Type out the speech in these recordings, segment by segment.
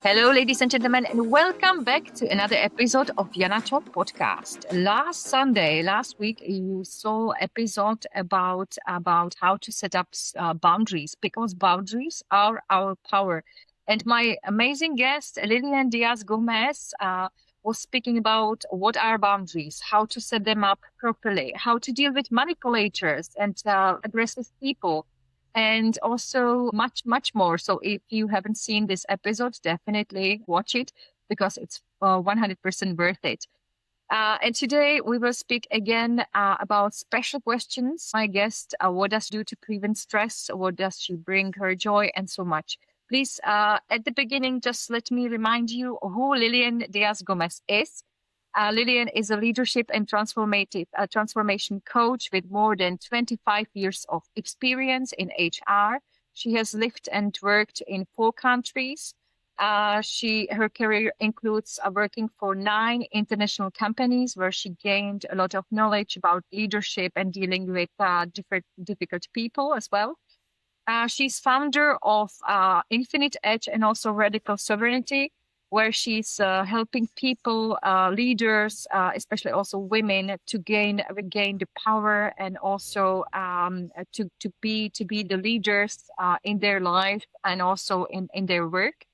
Hello, ladies and gentlemen, and welcome back to another episode of Jana Talk podcast. Last week, you saw episode about how to set up boundaries, because boundaries are our power. And my amazing guest, Lilian Díaz Gomez, was speaking about what are boundaries, how to set them up properly, how to deal with manipulators and aggressive people, and also much more. So if you haven't seen this episode, definitely watch it because it's 100% worth it. And today we will speak again about special questions. My guest, what does she do to prevent stress? What does she bring her joy, and so much? Please, at the beginning, just let me remind you who Lilian Díaz Gomez is. Lilian is a leadership and transformation coach with more than 25 years of experience in HR. She has lived and worked in 4 countries. Her career includes working for 9 international companies where she gained a lot of knowledge about leadership and dealing with difficult people as well. She's founder of Infinite Edge and also Radical Sovereignty, where she's helping people, leaders, especially also women, to regain the power and also to be the leaders in their life and also in their work.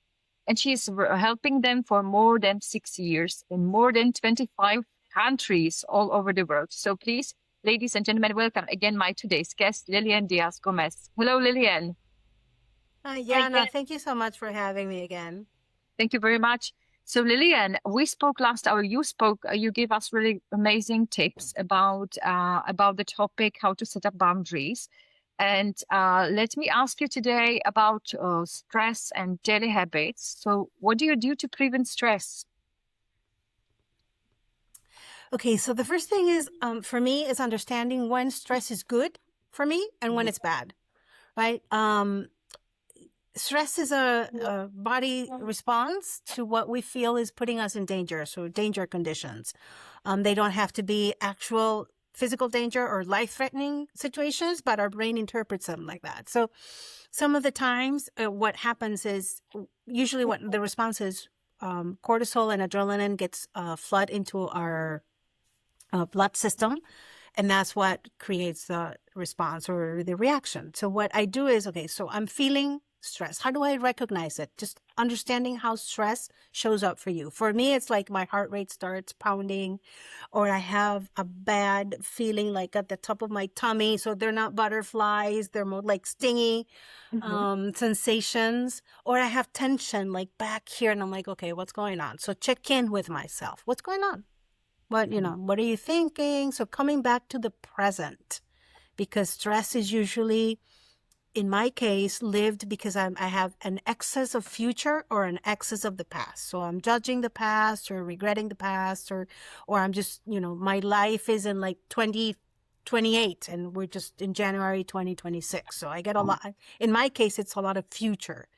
And she's helping them for more than 6 years in more than 25 countries all over the world. So please, ladies and gentlemen, welcome again my today's guest, Lilian Díaz Gomez. Hello, Lilian. Hi, Jana. Thank you so much for having me again. Thank you very much. So Lilian, we spoke last hour. You gave us really amazing tips about the topic, how to set up boundaries. And let me ask you today about stress and daily habits. So what do you do to prevent stress? Okay, so the first thing is, for me, is understanding when stress is good for me and when it's bad, right? Stress is a body response to what we feel is putting us in danger, so danger conditions. They don't have to be actual physical danger or life-threatening situations, but our brain interprets them like that. So some of the times what happens is, usually what the response is, cortisol and adrenaline gets flood into our blood system, and that's what creates the response or the reaction. So what I do is, okay, so I'm feeling stress. How do I recognize it? Just understanding how stress shows up for you. For me, it's like my heart rate starts pounding, or I have a bad feeling like at the top of my tummy. So they're not butterflies, they're more like stingy sensations, or I have tension like back here, and I'm like, okay, what's going on? So check in with myself. What's going on? What are you thinking? So coming back to the present, because stress is usually, in my case, lived because I have an excess of future or an excess of the past. So I'm judging the past or regretting the past, or I'm just, my life is in like 2028 and we're just in January 2026. So I get a lot, in my case, it's a lot of future.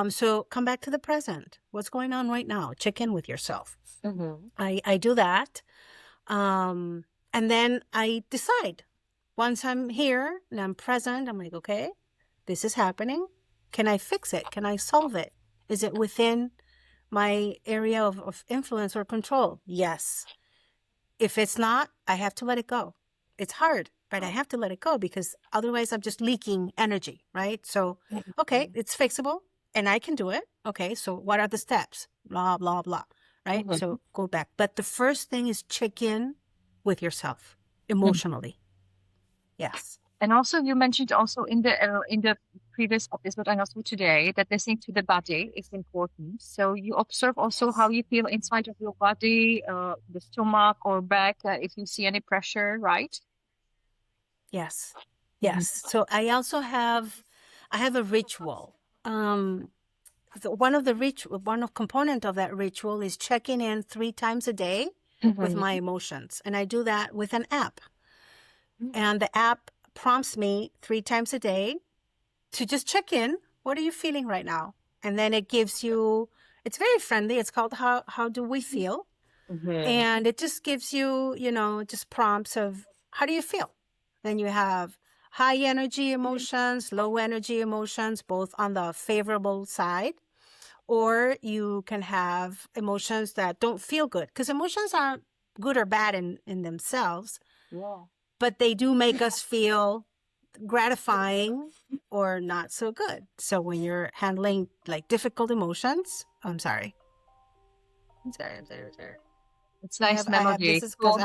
So come back to the present. What's going on right now? Check in with yourself. Mm-hmm. I do that. And then I decide. Once I'm here and I'm present, I'm like, okay, this is happening. Can I fix it? Can I solve it? Is it within my area of influence or control? Yes. If it's not, I have to let it go. It's hard, but I have to let it go because otherwise I'm just leaking energy, right? So, okay, it's fixable and I can do it. Okay, so what are the steps? Blah, blah, blah, right? Mm-hmm. So go back. But the first thing is check in with yourself emotionally. Yes. And also you mentioned also in the previous episode and also today that listening to the body is important. So you observe also how you feel inside of your body, the stomach or back, if you see any pressure, right? Yes. Yes. So I also have a ritual. One of component of that ritual is checking in 3 times a day with my emotions. And I do that with an app. And the app prompts me 3 times a day to just check in. What are you feeling right now? And then it gives you, it's very friendly. It's called How Do We Feel? And it just gives you, just prompts of how do you feel? Then you have high energy emotions, low energy emotions, both on the favorable side or you can have emotions that don't feel good, because emotions aren't good or bad in themselves, but they do make us feel gratifying or not so good. So when you're handling like difficult emotions, I'm sorry. It's I nice have, this memory. is because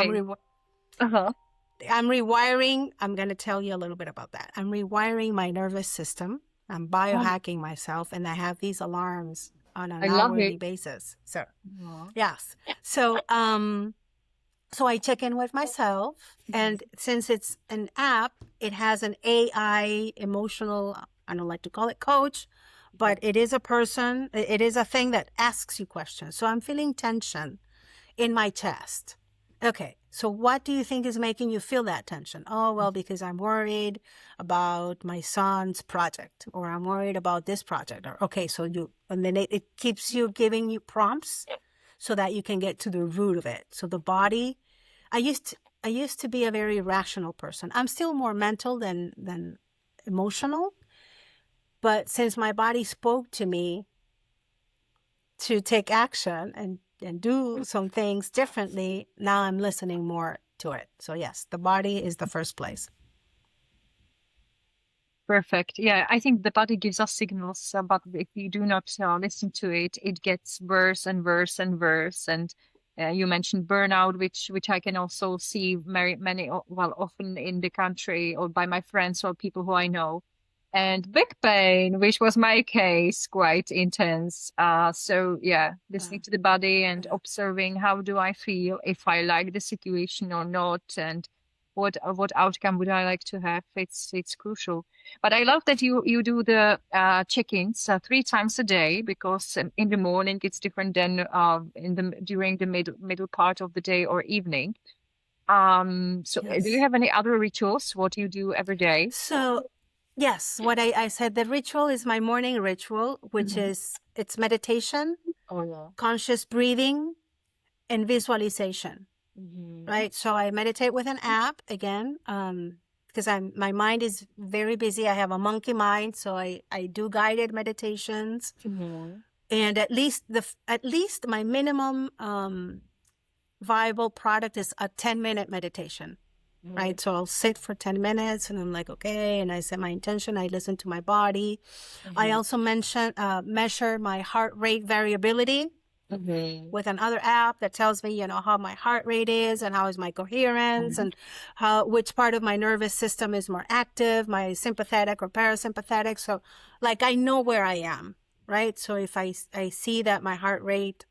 Uh-huh. I'm rewiring. I'm going to tell you a little bit about that. I'm rewiring my nervous system. I'm biohacking myself, and I have these alarms on an I love hourly it. basis. So, Aw. yes. So, so I check in with myself, and since it's an app, it has an AI emotional, I don't like to call it coach, but it is a person, it is a thing that asks you questions. So I'm feeling tension in my chest. Okay, so what do you think is making you feel that tension? Oh, well, because I'm worried about my son's project, or I'm worried about this project. Or, okay, so and then it keeps you giving you prompts so that you can get to the root of it. So the body, I used to be a very rational person. I'm still more mental than emotional, but since my body spoke to me to take action and do some things differently, now I'm listening more to it. So yes, the body is the first place. Perfect. Yeah, I think the body gives us signals, but if you do not listen to it, it gets worse and worse and worse. And you mentioned burnout, which I can also see many, well, often in the country or by my friends or people who I know. And back pain, which was my case, quite intense. So yeah, listening to the body and observing how do I feel, if I like the situation or not, and what outcome would I like to have. It's crucial. But I love that you do the check-ins 3 times a day, because in the morning it's different than in the during the middle part of the day or evening. So do you Yes. have any other rituals? What you do every day? So yes, what I said, the ritual is my morning ritual, which Mhm. is it's meditation, Oh yeah. conscious breathing, and visualization. Mhm. Right. So I meditate with an app again, because my mind is very busy. I have a monkey mind, so I do guided meditations, Mhm. and at least my minimum viable product is a 10-minute meditation. Right. So I'll sit for 10 minutes and I'm like, okay. And I set my intention. I listen to my body. I also measure my heart rate variability Mhm. with another app that tells me, how my heart rate is and how is my coherence and which part of my nervous system is more active, my sympathetic or parasympathetic. So like I know where I am, right? So if I see that my heart rate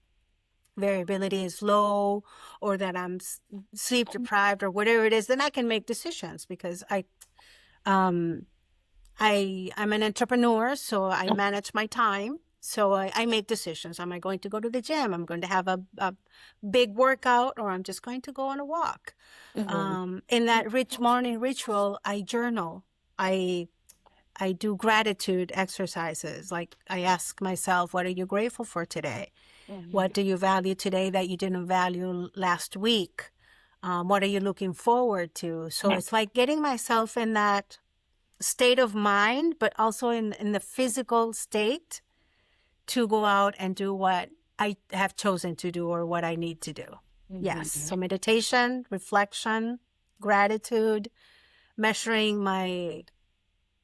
variability is low, or that I'm sleep deprived or whatever it is, then I can make decisions, because um, I'm an entrepreneur, so I manage my time. So I make decisions. Am I going to go to the gym? I'm going to have a big workout, or I'm just going to go on a walk. Mhm. In that rich morning ritual, I journal. I I do gratitude exercises. Like I ask myself, what are you grateful for today? What do you value today that you didn't value last week? What are you looking forward to? So it's like getting myself in that state of mind, but also in the physical state to go out and do what I have chosen to do or what I need to do. Yes. So Mhm. meditation, reflection, gratitude, measuring my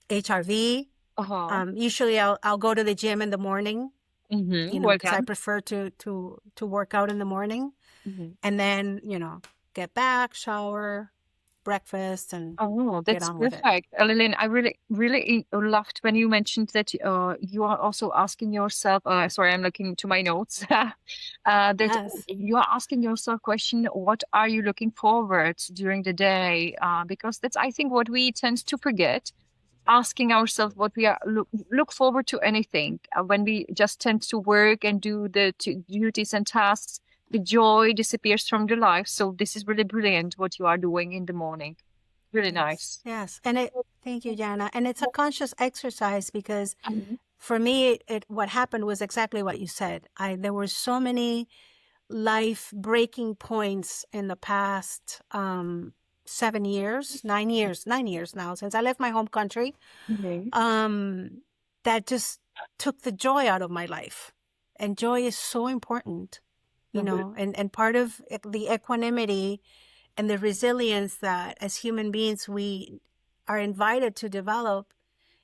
HRV. Uh-huh. Usually I'll go to the gym in the morning, Well because I done. prefer to work out in the morning, Mhm. and then, get back, shower, breakfast, and Oh, get that's on with it. perfect. Lillian, I really loved when you mentioned that you are also asking yourself, sorry, I'm looking to my notes, that Yes. you are asking yourself question, what are you looking forward during the day? Because that's, I think, what we tend to forget, asking ourselves what we are look forward to anything. When we just tend to work and do the duties and tasks, the joy disappears from the life. So this is really brilliant what you are doing in the morning. Really Yes. nice. Yes. Thank you, Jana. And it's a conscious exercise, because Mhm. for me, what happened was exactly what you said. There were so many life breaking points in the past 7 years, 9 years now, since I left my home country, Mhm. that just took the joy out of my life. And joy is so important, you Mhm. know, and part of the equanimity and the resilience that as human beings we are invited to develop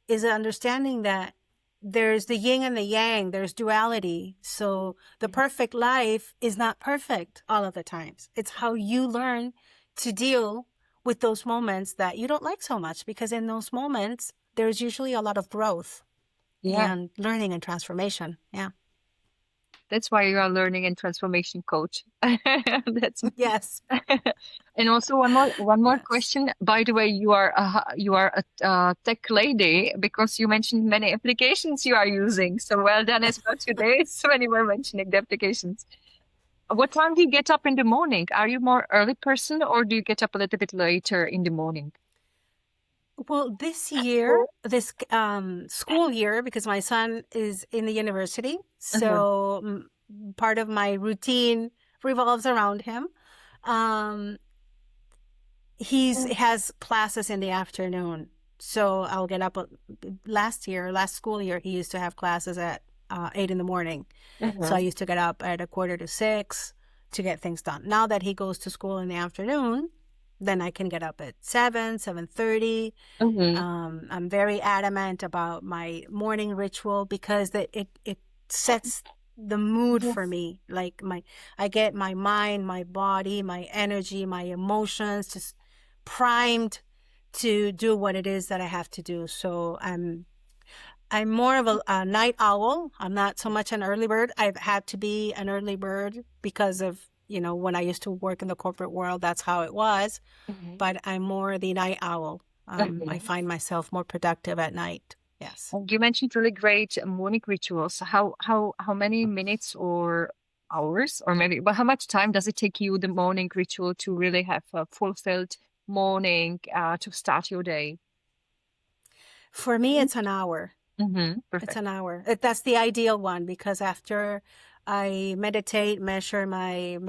is an understanding that there's the yin and the yang, there's duality. So the perfect life is not perfect all of the times. It's how you learn to deal with those moments that you don't like so much, because in those moments, there's usually a lot of growth Yeah, and learning and transformation. Yeah. that's why you are learning and transformation coach. That's Yes. and also one more Yes. question. By the way, you are a tech lady because you mentioned many applications you are using. So well done as well today. So when you were mentioning the applications. What time do you get up in the morning? Are you more early person or do you get up a little bit later in the morning? Well, this year, this school year, because my son is in the university, Mhm. so part of my routine revolves around him. Um, he's has classes in the afternoon, so I'll get up. Last school year, he used to have classes at 8 in the morning, so I Mhm. used to get up at 5:45 to get things done. Now that he goes to school in the afternoon, then I can get up at 7:30. Mhm. I'm very adamant about my morning ritual because it sets the mood for me. Like I get my mind, my body, my energy, my emotions just primed to do what it is that I have to do. So I'm more of a night owl. I'm not so much an early bird. I've had to be an early bird because of, when I used to work in the corporate world, that's how it was. Mhm. But I'm more the night owl. I Mhm. find myself more productive at night. Yes. And you mentioned really great morning rituals. How many minutes or hours or maybe but how much time does it take you the morning ritual to really have a fulfilled morning to start your day? For me, it's an hour. Mm-hmm. It's Perfect. an hour. That's the ideal one, because after I meditate, measure my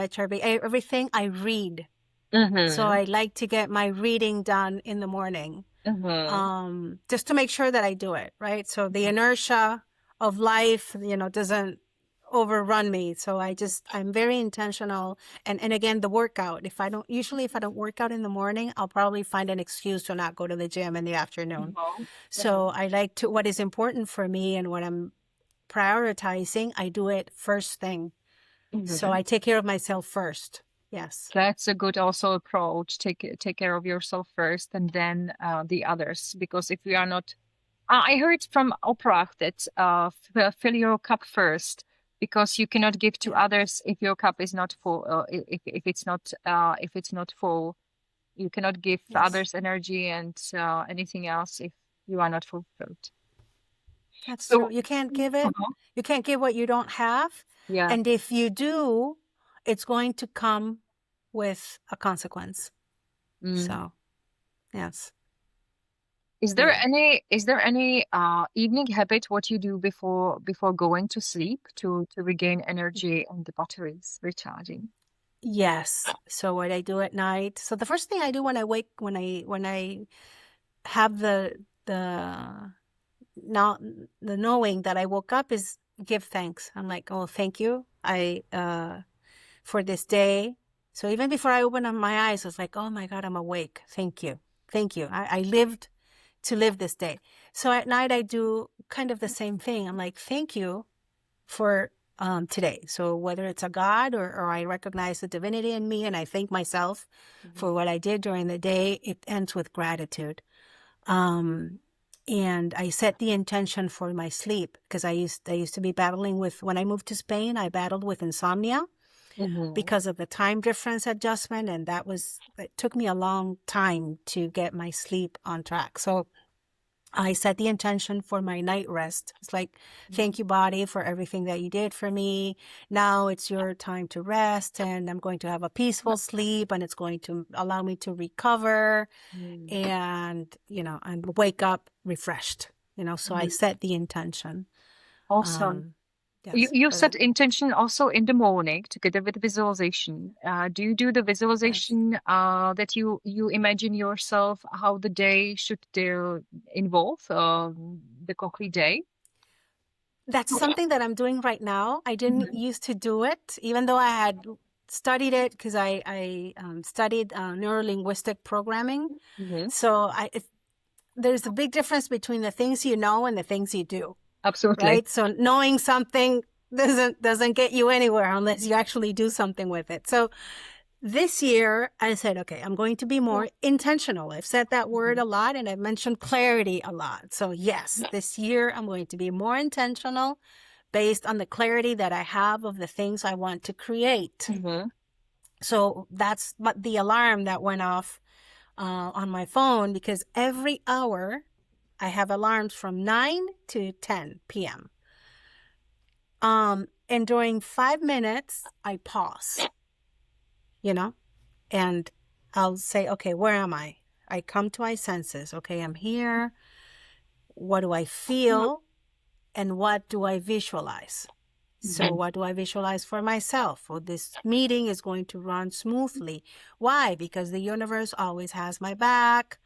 everything, I read. So Mm-hmm. I like to get my reading done in the morning, Mm-hmm. just to make sure that I do it, right? So the inertia of life, doesn't overrun me. So I'm very intentional. And again, the workout, if I don't work out in the morning, I'll probably find an excuse to not go to the gym in the afternoon. Mm-hmm. So I like to, what is important for me and what I'm prioritizing, I do it first thing. So Mm-hmm. I take care of myself first. Yes. That's a good also approach. Take care of yourself first and then the others. Because if we are not, I heard from Oprah that fill your cup first because you cannot give to Yeah. others if your cup is not full. If it's not full, you cannot give Yes. others energy and anything else if you are not fulfilled. That's true. So, You can't give it. uh-huh. You can't give what you don't have. Yeah. And if you do, it's going to come with a consequence. Mm. So, yes. Is there Yeah. any evening habit what you do before going to sleep to regain energy and the batteries recharging? Yes. So what I do at night. So the first thing I do when I wake, when I have the not the knowing that I woke up, is give thanks. I'm like, oh, thank you. For this day. So even before I opened up my eyes, I was like, oh my God, I'm awake. Thank you. Thank you. I lived to live this day. So at night, I do kind of the same thing. I'm like, thank you for today. So whether it's a God, or I recognize the divinity in me and I thank myself for what I did during the day, it ends with gratitude. Um, and I set the intention for my sleep, because I used to be battling with, when I moved to Spain, I battled with insomnia Mm-hmm. because of the time difference adjustment. And it took me a long time to get my sleep on track. So I set the intention for my night rest. It's like, thank you, body, for everything that you did for me. Now it's your time to rest, and I'm going to have a peaceful sleep, and it's going to allow me to recover and wake up refreshed. So I set the intention. Awesome. Um, You yes, you for that. set intention also in the morning together with visualization. Do you do the Yes. visualization that you imagine yourself how the day should involve the concrete day? that's something that I'm doing right now. I didn't used to do it, even though I had studied it because I studied neuro-linguistic programming. So there's a big difference between the things you know and the things you do. Absolutely. Right? So knowing something doesn't get you anywhere unless you actually do something with it. So this year I said, okay, I'm going to be more intentional. I've said that word a lot and I've mentioned clarity a lot. So yes, this year I'm going to be more intentional based on the clarity that I have of the things I want to create. So that's the alarm that went off on my phone, because every hour I have alarms from 9 to 10 p.m. And during 5 minutes, I pause, and I'll say, okay, where am I? I come to my senses. Okay, I'm here. What do I feel? And what do I visualize? So what do I visualize for myself? Well, this meeting is going to run smoothly. Why? Because the universe always has my back.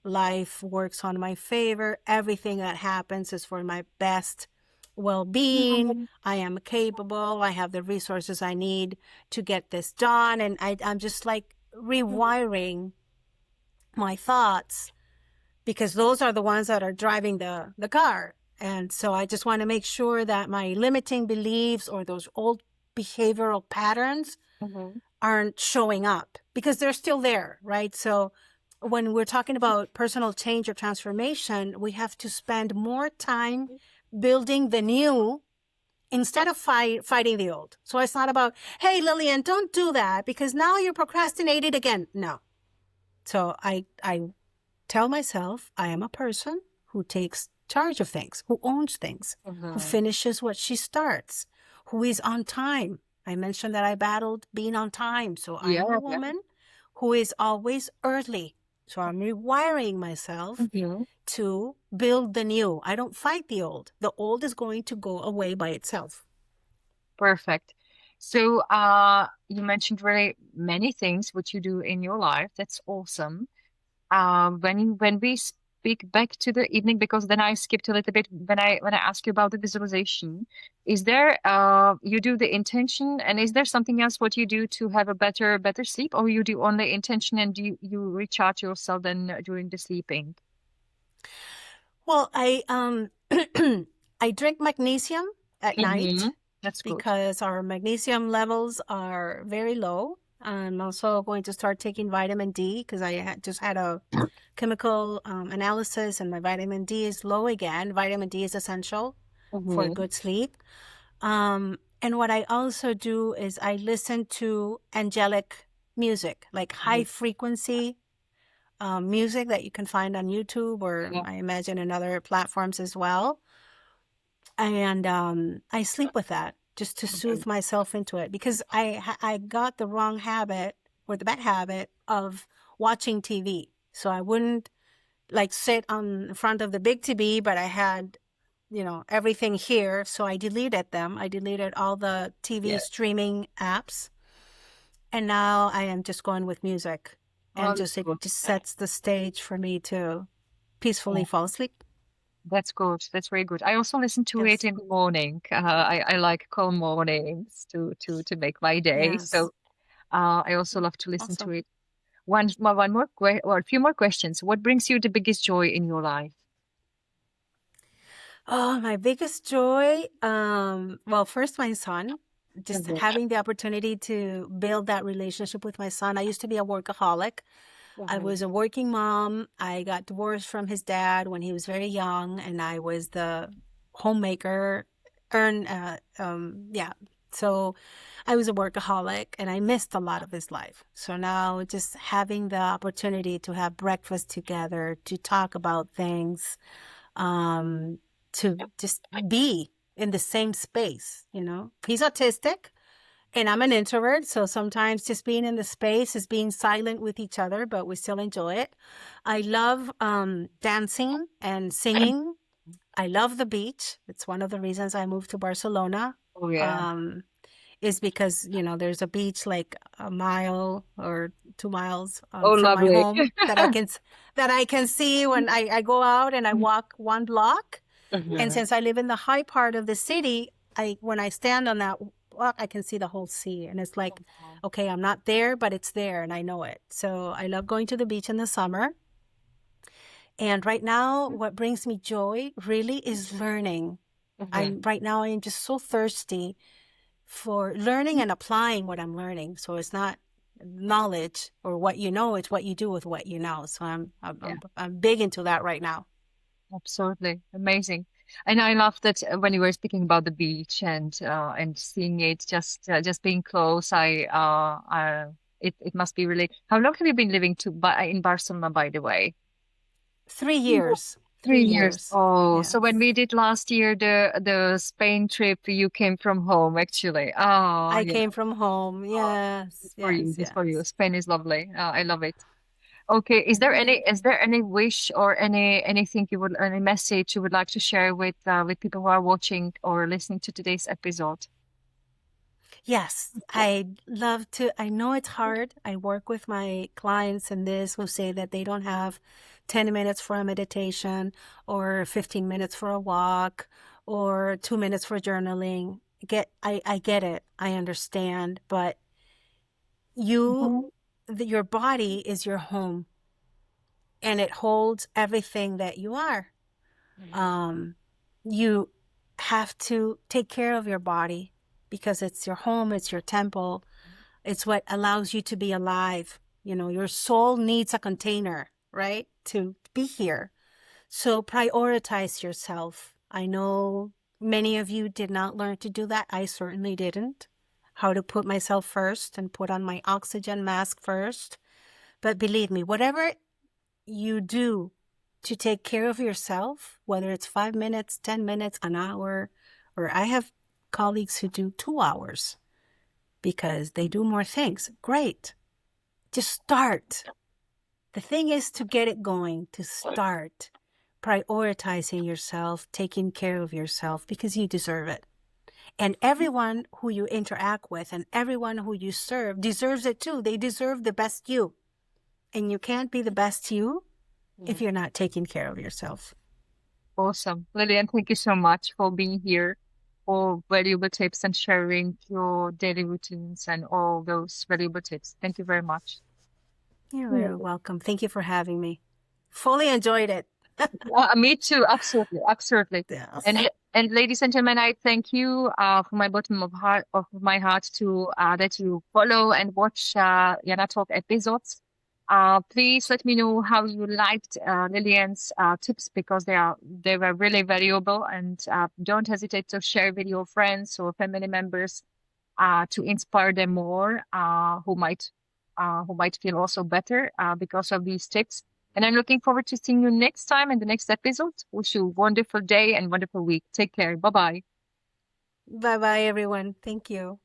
Life works on my favor. Everything that happens is for my best well-being. I am capable. I have the resources I need to get this done. And I'm just like rewiring my thoughts, because those are the ones that are driving the car. And so I just want to make sure that my limiting beliefs or those old behavioral patterns aren't showing up, because they're still there, right? So when we're talking about personal change or transformation, we have to spend more time building the new instead of fighting the old. So it's not about, hey, Lilian, don't do that because now you're procrastinating again. No. So I tell myself I am a person who takes charge of things, who owns things, who finishes what she starts, who is on time. I mentioned that I battled being on time. So I'm a woman who is always early. So I'm rewiring myself to build the new. I don't fight the old. The old is going to go away by itself. Perfect. So you mentioned really many things which you do in your life. That's awesome. When we speak back to the evening, because then I skipped a little bit when I asked you about the visualization, is there you do the intention, and is there something else what you do to have a better sleep, or you do only intention and you recharge yourself then during the sleeping? Well, I I drink magnesium at night. That's good. Because our magnesium levels are very low. I'm also going to start taking vitamin D because I just had a chemical analysis and my vitamin D is low again. Vitamin D is essential for good sleep. And what I also do is I listen to angelic music, like high frequency music that you can find on YouTube or I imagine in other platforms as well. And I sleep with that just to soothe myself into it, because I got the wrong habit or the bad habit of watching TV. So I wouldn't like sit on front of the big TV, but I had, everything here. So I deleted them. I deleted all the TV streaming apps. And now I am just going with music. And it just sets the stage for me to peacefully fall asleep. That's good. That's very good. I also listen to it in the morning. I like calm mornings to make my day. Yes. So I also love to listen to it. One more or a few more questions. What brings you the biggest joy in your life? Oh, my biggest joy. Well, first my son. Just having the opportunity to build that relationship with my son. I used to be a workaholic. I was a working mom. I got divorced from his dad when he was very young, and I was the homemaker. So I was a workaholic, and I missed a lot of his life. So now just having the opportunity to have breakfast together, to talk about things, to just be in the same space, He's autistic. And I'm an introvert, so sometimes just being in the space is being silent with each other, but we still enjoy it. I love dancing and singing. I love the beach. It's one of the reasons I moved to Barcelona. Oh, yeah. Is because, there's a beach like a mile or 2 miles from lovely. my home that I can see when I go out and I walk 1 block. And since I live in the high part of the city, when I stand on that walk, I can see the whole sea. And it's like, okay, I'm not there, but it's there and I know it. So I love going to the beach in the summer. And right now, what brings me joy really is learning. Right now, I am just so thirsty for learning and applying what I'm learning. So it's not knowledge or what you know, it's what you do with what you know. So I'm big into that right now. Absolutely amazing. And I love that when you were speaking about the beach and seeing it just being close. It must be really. How long have you been living in Barcelona, by the way? 3 years. 3 years. Oh, so when Yes. we did last year the Spain trip, you came from home actually. Oh, I yeah. came from home. Oh, Yes, good for you. yes, Good for you. yes. Spain is lovely. I love it. Okay, is there any wish or any message you would like to share with people who are watching or listening to today's episode? Yes, I love to. I know it's hard. I work with my clients and this who say that they don't have 10 minutes for a meditation or 15 minutes for a walk or 2 minutes for journaling. I get it. I understand, but your body is your home and it holds everything that you are. You have to take care of your body because it's your home, it's your temple, it's what allows you to be alive. Your soul needs a container, right, to be here. So prioritize yourself. I know many of you did not learn to do that. I certainly didn't. How to put myself first and put on my oxygen mask first. But believe me, whatever you do to take care of yourself, whether it's 5 minutes, 10 minutes, an hour, or I have colleagues who do 2 hours because they do more things. Great. Just start. The thing is to get it going, to start prioritizing yourself, taking care of yourself because you deserve it. And everyone who you interact with and everyone who you serve deserves it too. They deserve the best you. And you can't be the best you if you're not taking care of yourself. Awesome. Lilian, thank you so much for being here, for valuable tips and sharing your daily routines and all those valuable tips. Thank you very much. You're very welcome. Thank you for having me. Fully enjoyed it. Me too. Absolutely. Absolutely. Yes. And ladies and gentlemen, I thank you from my bottom of my heart to that you follow and watch Jana Talk episodes. Please let me know how you liked Lillian's tips because they were really valuable, and don't hesitate to share with your friends or family members to inspire them more who might feel also better because of these tips. And I'm looking forward to seeing you next time in the next episode. Wish you a wonderful day and wonderful week. Take care. Bye-bye. Bye-bye, everyone. Thank you.